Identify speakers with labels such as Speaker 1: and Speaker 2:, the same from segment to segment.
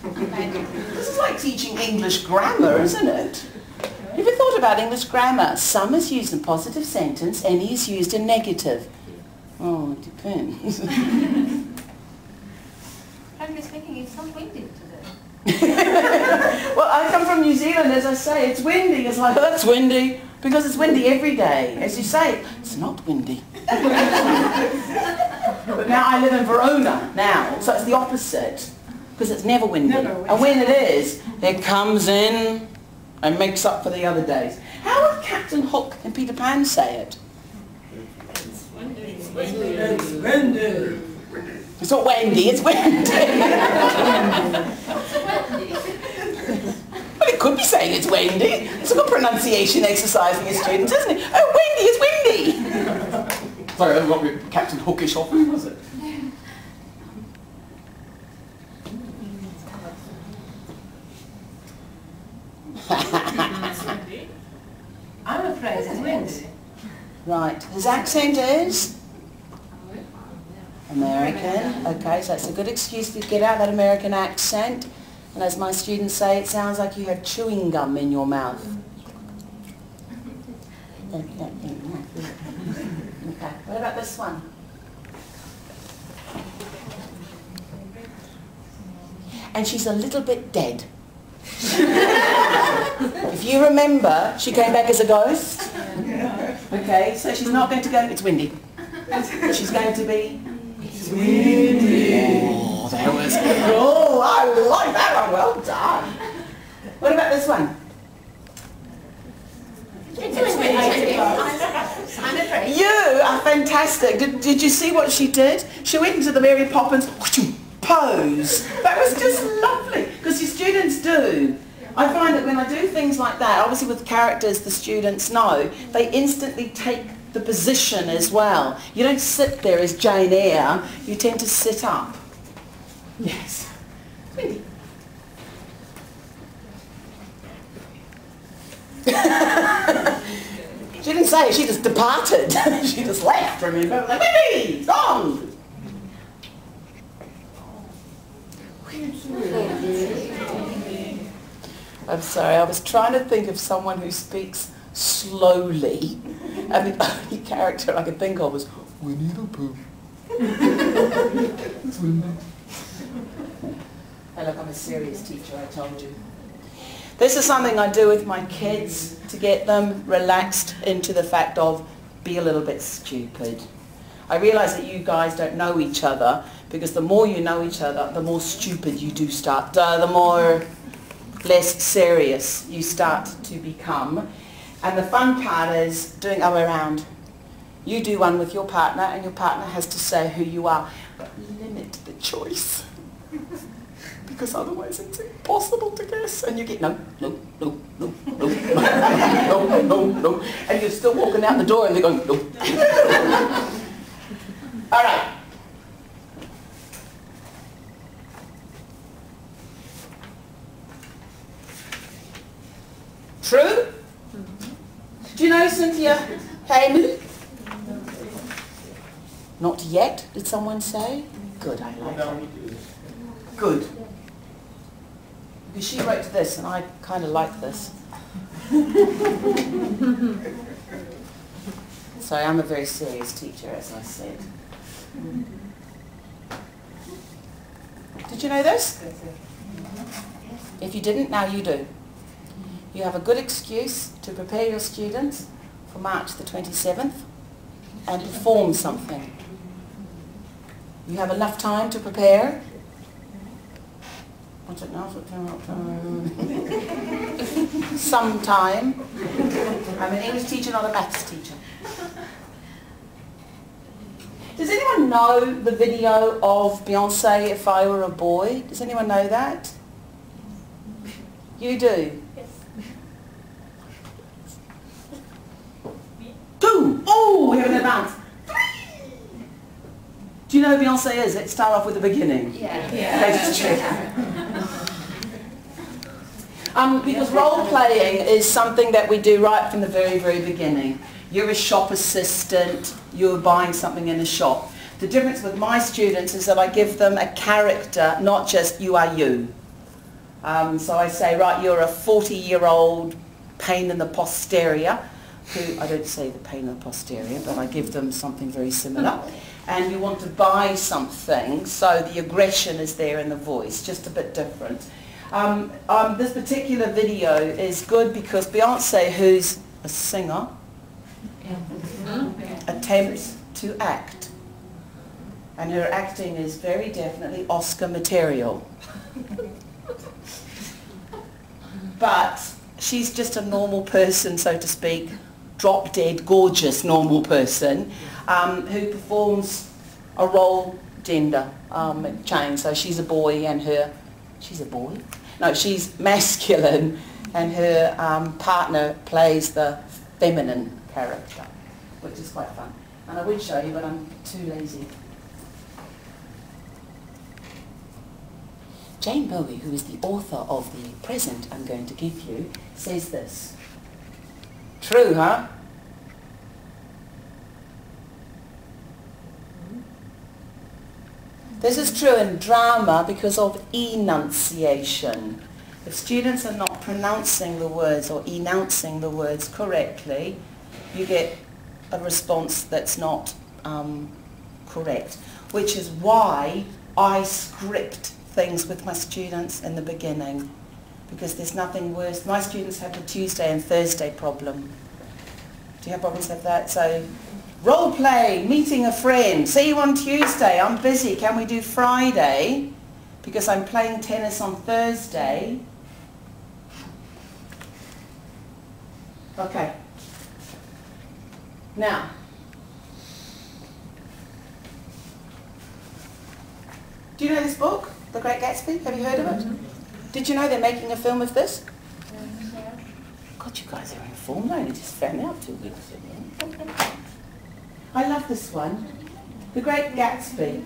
Speaker 1: This is like teaching English grammar, isn't it? Have you thought about English grammar? Some is used in positive sentence, any is used in negative. Oh, it depends.
Speaker 2: Frankly speaking, it's not windy today.
Speaker 1: Well, I come from New Zealand, as I say, it's windy. It's like, oh, that's windy, because it's windy every day. As you say, it's not windy. But now I live in Verona now, so it's the opposite, because it's never windy. And when it is, it comes in and makes up for the other days. How would Captain Hook and Peter Pan say it?
Speaker 3: It's windy. It's windy.
Speaker 1: It's not windy, it's windy. Well, it could be saying it's windy. It's a good pronunciation exercise for your students, isn't it? Oh, windy, it's windy. Sorry, that got me Captain Hookish off me, was it?
Speaker 2: I'm afraid it's windy.
Speaker 1: Right, his accent is? American. Okay, so that's a good excuse to get out that American accent. And as my students say, it sounds like you have chewing gum in your mouth. Okay, what about this one? And she's a little bit dead. If you remember, she came back as a ghost. Okay, so she's not going to go, it's windy. She's going to be, it's windy. Oh, that was good. Oh, I like that one. Well done. What about this one?
Speaker 2: It's windy. I'm afraid.
Speaker 1: You are fantastic. Did you see what she did? She went into the Mary Poppins pose. That was just lovely, because your students do. I find that when I do things like that, obviously with characters the students know, they instantly take the position as well. You don't sit there as Jane Eyre, you tend to sit up. Yes. She didn't say, she just departed. She just left, remember? Like, Windy, gone. I'm sorry, I was trying to think of someone who speaks slowly, and the only character I could think of was Winnie the Pooh. It's windy. Hey, look, I'm a serious teacher, I told you. This is something I do with my kids to get them relaxed into the fact of be a little bit stupid. I realise that you guys don't know each other, because the more you know each other, the more stupid you do start, the more less serious you start to become. And the fun part is doing other way around. You do one with your partner, and your partner has to say who you are, but limit the choice. Because otherwise it's impossible to guess, and you get no, no, no, no, no, no, no, no, and you're still walking out the door and they're going, no. All right. True? Do you know Cynthia Hayman? Not yet, did someone say? Good, I like it. Good. Because she wrote this, and I kind of like this. Sorry, I'm a very serious teacher, as I said. Did you know this? If you didn't, now you do. You have a good excuse to prepare your students for March the 27th and perform something. You have enough time to prepare. What's it now? Some time. I'm an English teacher, not a maths teacher. Does anyone know the video of Beyonce, If I Were a Boy? Does anyone know that? You do?
Speaker 2: Yes.
Speaker 1: 2. Oh, we have an advance. 3. Do you know who Beyonce is? Let's start off with the beginning.
Speaker 2: Yeah.
Speaker 1: Let's check. Because role-playing is something that we do right from the very, very beginning. You're a shop assistant, you're buying something in a shop. The difference with my students is that I give them a character, not just you are you. So I say, right, you're a 40-year-old pain in the posterior, who, I don't say the pain in the posterior, but I give them something very similar. And you want to buy something, so the aggression is there in the voice, just a bit different. This particular video is good because Beyonce, who's a singer, attempts to act. And her acting is very definitely Oscar material. But she's just a normal person, so to speak, drop-dead, gorgeous normal person who performs a role gender change. So she's a boy and she's a boy? No, she's masculine and her partner plays the feminine character, which is quite fun. And I would show you, but I'm too lazy. Jane Bowie, who is the author of the present I'm going to give you, says this. True, huh? This is true in drama because of enunciation. If students are not pronouncing the words or enouncing the words correctly, you get a response that's not correct, which is why I script things with my students in the beginning, because there's nothing worse. My students have the Tuesday and Thursday problem. Do you have problems with that? So, role play, meeting a friend, see you on Tuesday, I'm busy, can we do Friday? Because I'm playing tennis on Thursday. Okay. Now, do you know this book, The Great Gatsby? Have you heard of it? Did you know they're making a film of this? God, you guys are informed. I only just found out 2 weeks ago. I love this one. The Great Gatsby.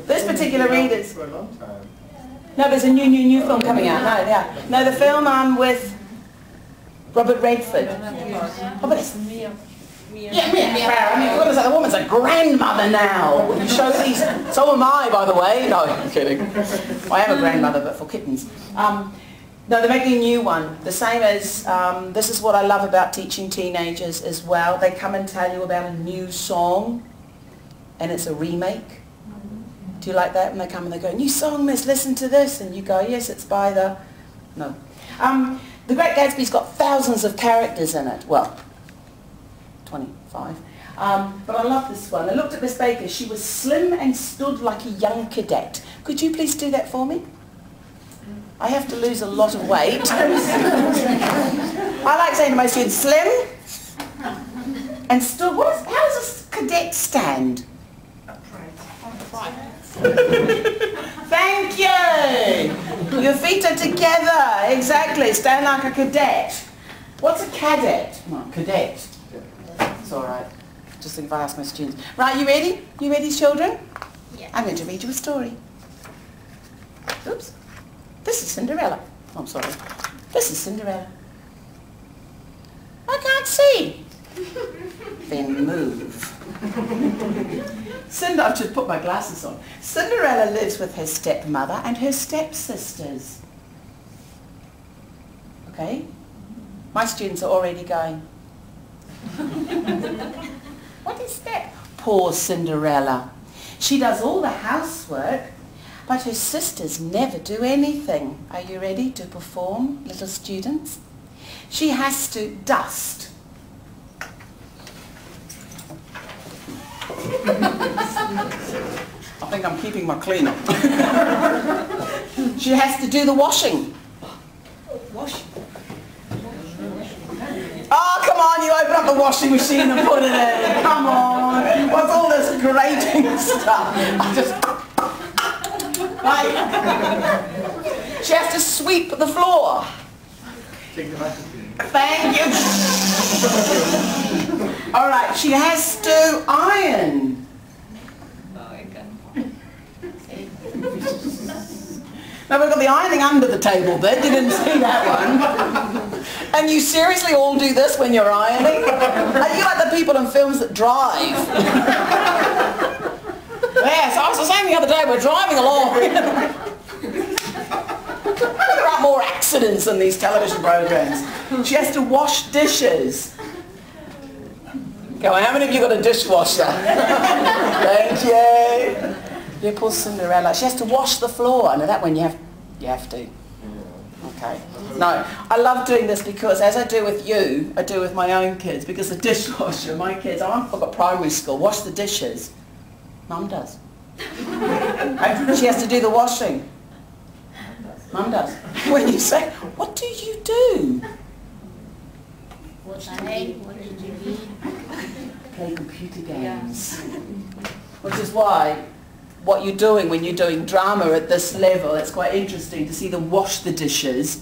Speaker 1: This particular reader's...
Speaker 3: For a long time.
Speaker 1: No, there's a new film coming out. No, yeah. No, the film with Robert Redford. Oh, but it's... Yeah, Mia. I mean, what is that? The woman's a grandmother now. You show these... So am I, by the way. No, I'm kidding. I am a grandmother, but for kittens. No, they're making a new one. The same as, this is what I love about teaching teenagers as well. They come and tell you about a new song, and it's a remake. Do you like that? When they come and they go, new song, miss, listen to this. And you go, yes, it's by the... No. The Great Gatsby's got thousands of characters in it. Well, 25. But I love this one. I looked at Miss Baker. She was slim and stood like a young cadet. Could you please do that for me? I have to lose a lot of weight. I like saying to my students, slim and stood. How does a cadet stand? Upright. Thank you. Your feet are together. Exactly. Stand like a cadet. What's a cadet? Oh, cadet. It's all right. Just think if I ask my students. Right, you ready? You ready, children?
Speaker 2: Yeah.
Speaker 1: I'm going to read you a story. Oops. This is Cinderella. Oh, I'm sorry. This is Cinderella. I can't see. Then move. I've just put my glasses on. Cinderella lives with her stepmother and her stepsisters. Okay? My students are already going, what is that? Poor Cinderella. She does all the housework, but her sisters never do anything. Are you ready to perform, little students? She has to dust. I think I'm keeping my cleanup. She has to do the washing. Washing? Oh, come on, you open up the washing machine and put it in. Come on. What's all this grating stuff? Right. She has to sweep the floor. Thank you. All right, she has to iron. Now we've got the ironing under the table bit, you didn't see that one. And you seriously all do this when you're ironing? Are you like the people in films that drive? Yes, I was the same the other day, we're driving along. There aren't more accidents than these television programs. She has to wash dishes. Go on, how many of you got a dishwasher? Thank you. Yeah, poor Cinderella. She has to wash the floor. I know that one you have to. Okay. No, I love doing this because as I do with you, I do with my own kids, because the dishwasher, my kids, I've got primary school, wash the dishes. Mum does. And she has to do the washing. Mum does. When you say, what do you do?
Speaker 2: What did you read?
Speaker 1: Play computer games. Which is why what you're doing when you're doing drama at this level, it's quite interesting to see them wash the dishes.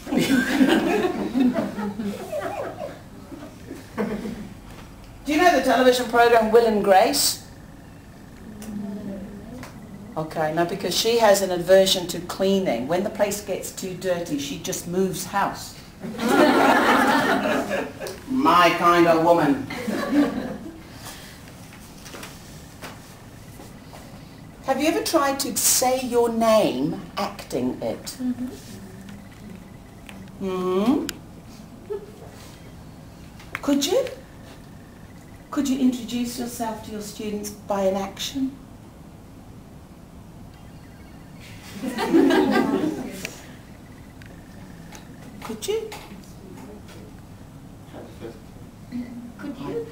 Speaker 1: Do you know the television program Will and Grace? Okay, now because she has an aversion to cleaning. When the place gets too dirty, she just moves house. My kind of woman. Have you ever tried to say your name acting it? Could you? Could you introduce yourself to your students by an action? Could you?
Speaker 2: Could you?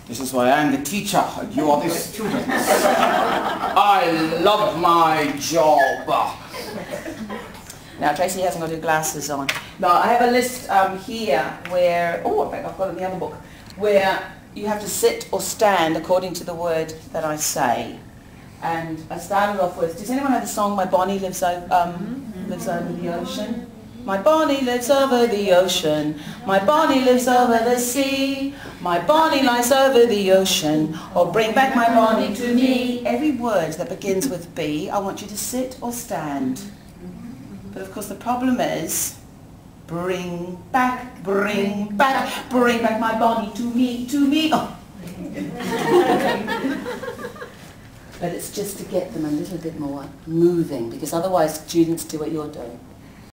Speaker 1: This is why I'm the teacher and you are the students. I love my job. Now Tracey hasn't got her glasses on. No, I have a list here where, oh in fact I've got it in the other book, where you have to sit or stand according to the word that I say. And I started off with, does anyone know the song My Bonnie Lives Over the Ocean? My Bonnie lives over the ocean, my Bonnie lives over the sea, my Bonnie lies over the ocean, or bring back my Bonnie to me. Every word that begins with B, I want you to sit or stand. But of course the problem is, bring back my Bonnie to me. Oh. But it's just to get them a little bit more moving, because otherwise students do what you're doing.